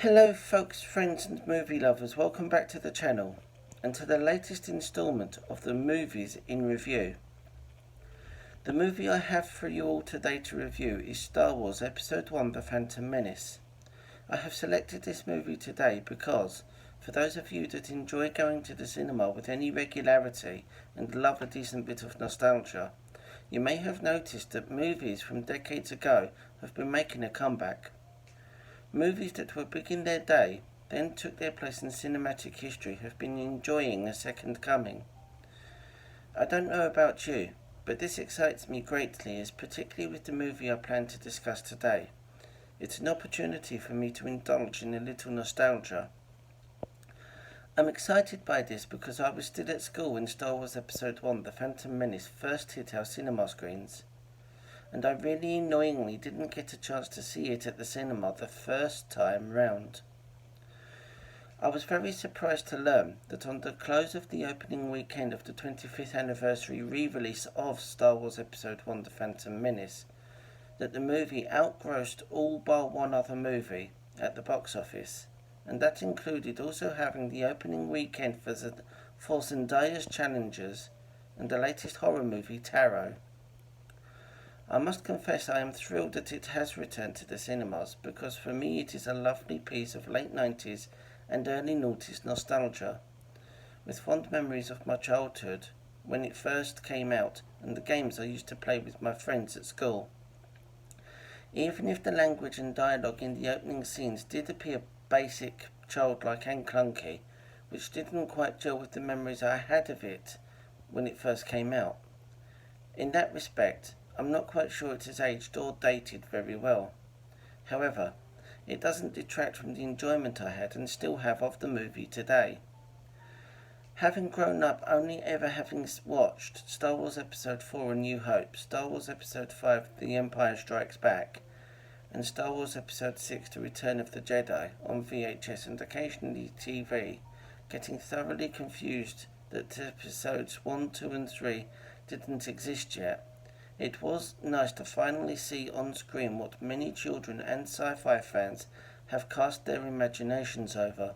Hello folks, friends and movie lovers, welcome back to the channel and to the latest instalment of the Movies in Review. The movie I have for you all today to review is Star Wars Episode 1 The Phantom Menace. I have selected this movie today because, for those of you that enjoy going to the cinema with any regularity and love a decent bit of nostalgia, you may have noticed that movies from decades ago have been making a comeback. Movies that were big in their day, then took their place in cinematic history, have been enjoying a second coming. I don't know about you, but this excites me greatly, as particularly with the movie I plan to discuss today. It's an opportunity for me to indulge in a little nostalgia. I'm excited by this because I was still at school when Star Wars Episode 1 The Phantom Menace first hit our cinema screens, and I really annoyingly didn't get a chance to see it at the cinema the first time round. I was very surprised to learn that on the close of the opening weekend of the 25th anniversary re-release of Star Wars Episode 1 The Phantom Menace, that the movie outgrossed all bar one other movie at the box office, and that included also having the opening weekend for Zendaya's Challengers and the latest horror movie Tarot. I must confess I am thrilled that it has returned to the cinemas, because for me it is a lovely piece of late 90s and early noughties nostalgia, with fond memories of my childhood when it first came out and the games I used to play with my friends at school. Even if the language and dialogue in the opening scenes did appear basic, childlike and clunky, which didn't quite gel with the memories I had of it when it first came out. In that respect, I'm not quite sure it has aged or dated very well. However, it doesn't detract from the enjoyment I had and still have of the movie today. Having grown up only ever having watched Star Wars Episode 4 A New Hope, Star Wars Episode 5 The Empire Strikes Back, and Star Wars Episode 6 The Return of the Jedi on VHS and occasionally TV, getting thoroughly confused that Episodes 1, 2 and 3 didn't exist yet, it was nice to finally see on screen what many children and sci-fi fans have cast their imaginations over.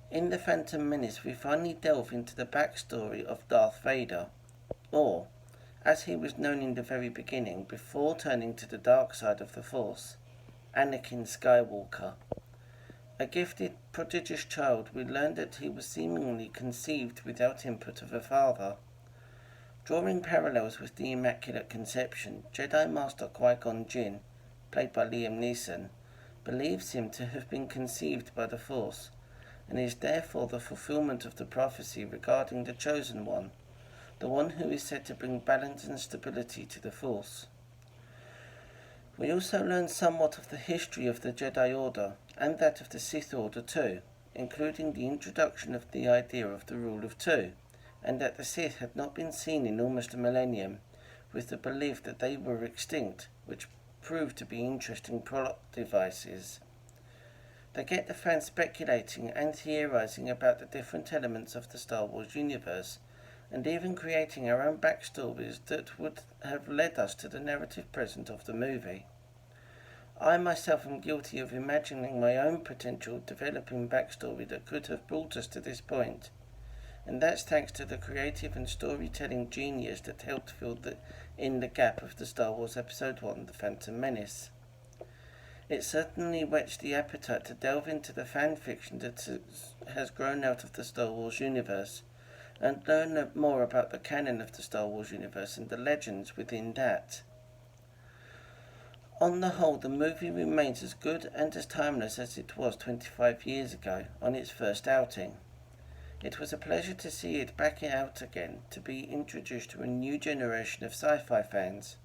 In The Phantom Menace, we finally delve into the backstory of Darth Vader, or, as he was known in the very beginning before turning to the dark side of the Force, Anakin Skywalker. A gifted, prodigious child, we learned that he was seemingly conceived without input of a father. Drawing parallels with the Immaculate Conception, Jedi Master Qui-Gon Jinn, played by Liam Neeson, believes him to have been conceived by the Force, and is therefore the fulfillment of the prophecy regarding the Chosen One, the one who is said to bring balance and stability to the Force. We also learn somewhat of the history of the Jedi Order, and that of the Sith Order too, including the introduction of the idea of the Rule of Two, and that the Sith had not been seen in almost a millennium, with the belief that they were extinct, which proved to be interesting plot devices. They get the fans speculating and theorizing about the different elements of the Star Wars universe, and even creating our own backstories that would have led us to the narrative present of the movie. I myself am guilty of imagining my own potential developing backstory that could have brought us to this point, and that's thanks to the creative and storytelling genius that helped fill in the gap of the Star Wars Episode 1 The Phantom Menace. It certainly whets the appetite to delve into the fan fiction that has grown out of the Star Wars universe, and learn more about the canon of the Star Wars universe and the legends within that. On the whole, the movie remains as good and as timeless as it was 25 years ago on its first outing. It was a pleasure to see it back out again, to be introduced to a new generation of sci-fi fans.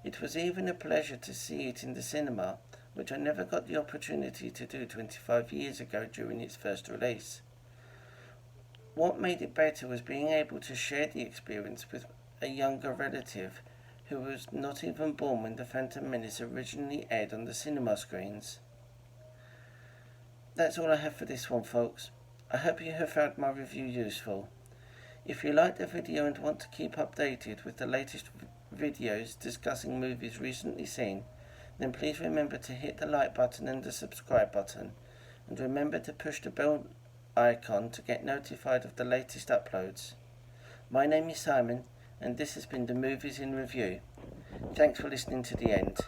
It was even a pleasure to see it in the cinema, which I never got the opportunity to do 25 years ago during its first release. What made it better was being able to share the experience with a younger relative who was not even born when The Phantom Menace originally aired on the cinema screens. That's all I have for this one, folks. I hope you have found my review useful. If you liked the video and want to keep updated with the latest videos discussing movies recently seen, then please remember to hit the like button and the subscribe button. And remember to push the bell icon to get notified of the latest uploads. My name is Simon, and this has been the Movies in Review. Thanks for listening to the end.